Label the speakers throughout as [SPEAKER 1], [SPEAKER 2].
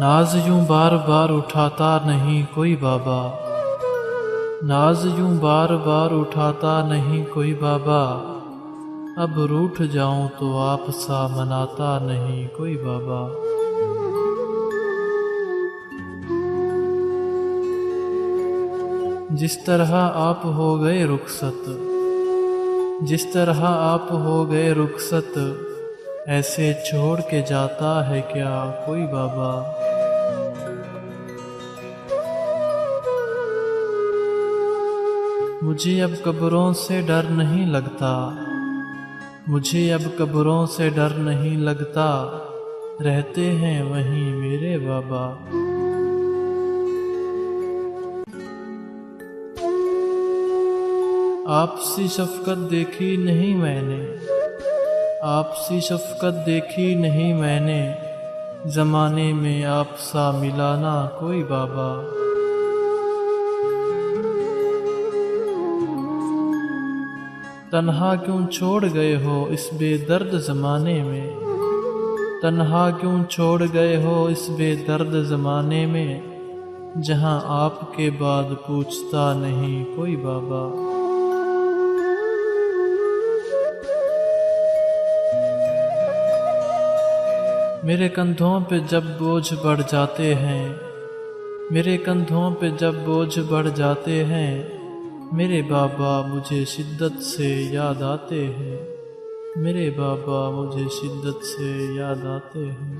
[SPEAKER 1] नाज यूं बार बार उठाता नहीं कोई बाबा, नाज यूं बार बार उठाता नहीं कोई बाबा। अब रूठ जाऊं तो आप सा मनाता नहीं कोई बाबा। जिस तरह आप हो गए रुखसत, जिस तरह आप हो गए रुखसत, ऐसे छोड़ के जाता है क्या कोई बाबा। मुझे अब कब्रों से डर नहीं लगता, मुझे अब कब्रों से डर नहीं लगता, रहते हैं वहीं मेरे बाबा। आपसी शफ़क़त देखी नहीं मैंने, आपसी शफ़क़त देखी नहीं मैंने, ज़माने में आप सा मिलाना कोई बाबा। तन्हा क्यों छोड़ गए हो इस बेदर्द ज़माने में, तन्हा क्यों छोड़ गए हो इस बेदर्द ज़माने में, जहां आपके बाद पूछता नहीं कोई बाबा। मेरे कंधों पे जब बोझ बढ़ जाते हैं, मेरे कंधों पे जब बोझ बढ़ जाते हैं, मेरे बाबा मुझे शिद्दत से याद आते हैं, मेरे बाबा मुझे शिद्दत से याद आते हैं।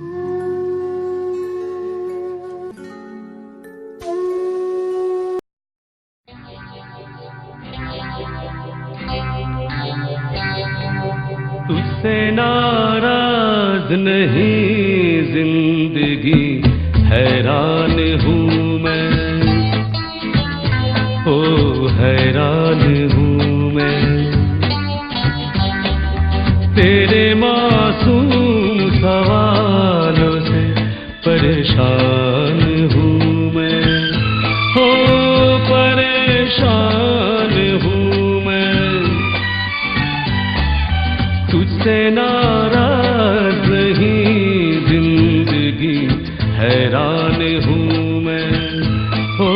[SPEAKER 2] तुझसे नाराज नहीं जिंदगी, हैरान हूँ मैं, ओ हैरान हूँ मैं। तेरे मासूम सवालों से परेशान हूँ मैं, ओ परेशान हूँ मैं। तुझसे नाराज नहीं जिंदगी, हैरान हूँ मैं, ओ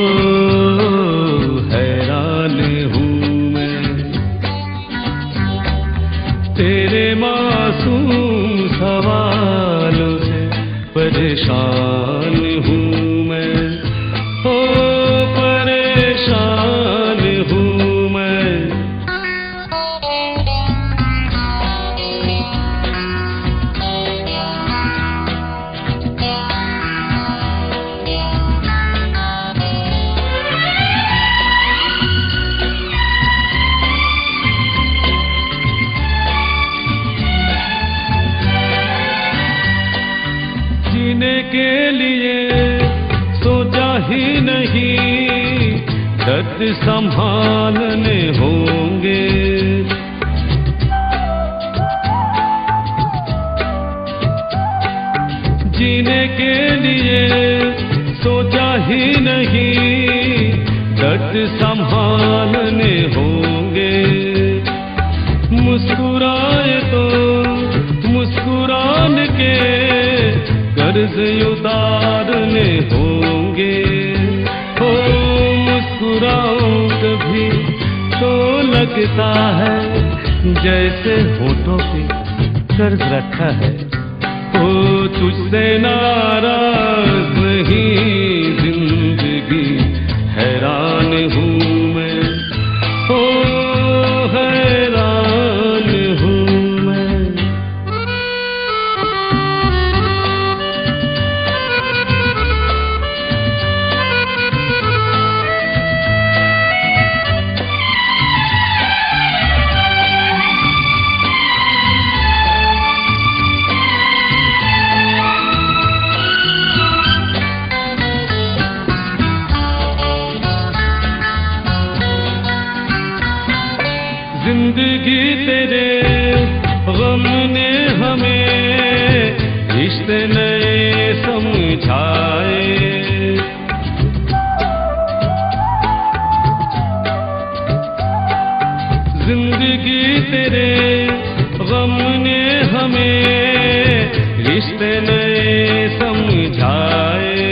[SPEAKER 2] हैरान हूँ मैं। तेरे मासूम सवालों से परेशान हूँ मैं, ओ परेशान हूँ मैं। जीने के लिए सोचा ही नहीं, दर्द संभालने होंगे। जीने के लिए सोचा ही नहीं, दर्द संभालने होंगे। मुस्कुराए तो मुस्कुराने के कर्ज उतारने होंगे। हो मुस्कुराऊं कभी तो लगता है जैसे होठों पे कर्ज रखा है। ओ तुझसे नाराज नहीं जिंदगी, हैरान हूँ मैं, ओ हैरान हूँ मैं। जिंदगी तेरे गम ने हमें रिश्ते नए समझाए। जिंदगी तेरे गम ने हमें रिश्ते नए समझाए।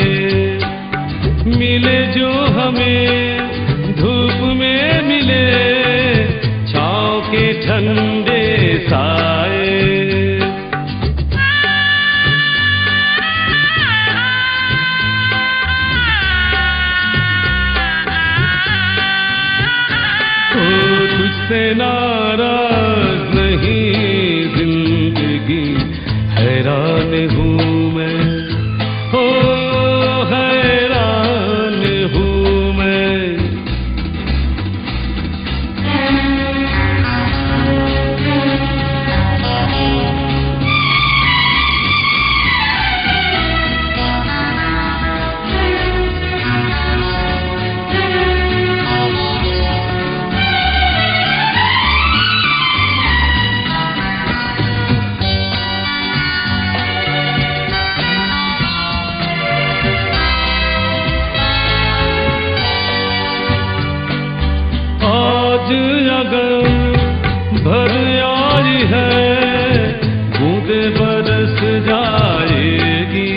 [SPEAKER 2] हूँ मैं, हो हैरान हूँ मैं। आज अगर भर आई है बूंदे बरस जाएगी,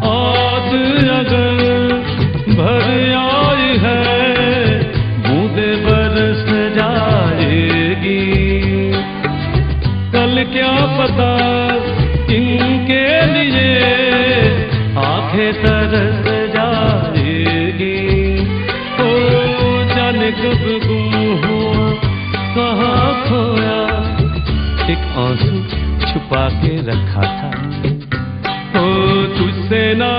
[SPEAKER 2] आज अगर भर आई है बूंदे बरस जाएगी। कल क्या पता इनके लिए आंखें तरस जाएगी। ओ जाने कब गुम हुआ कहाँ खोया, एक आंसू छुपा के रखा था। ओ तुझसे ना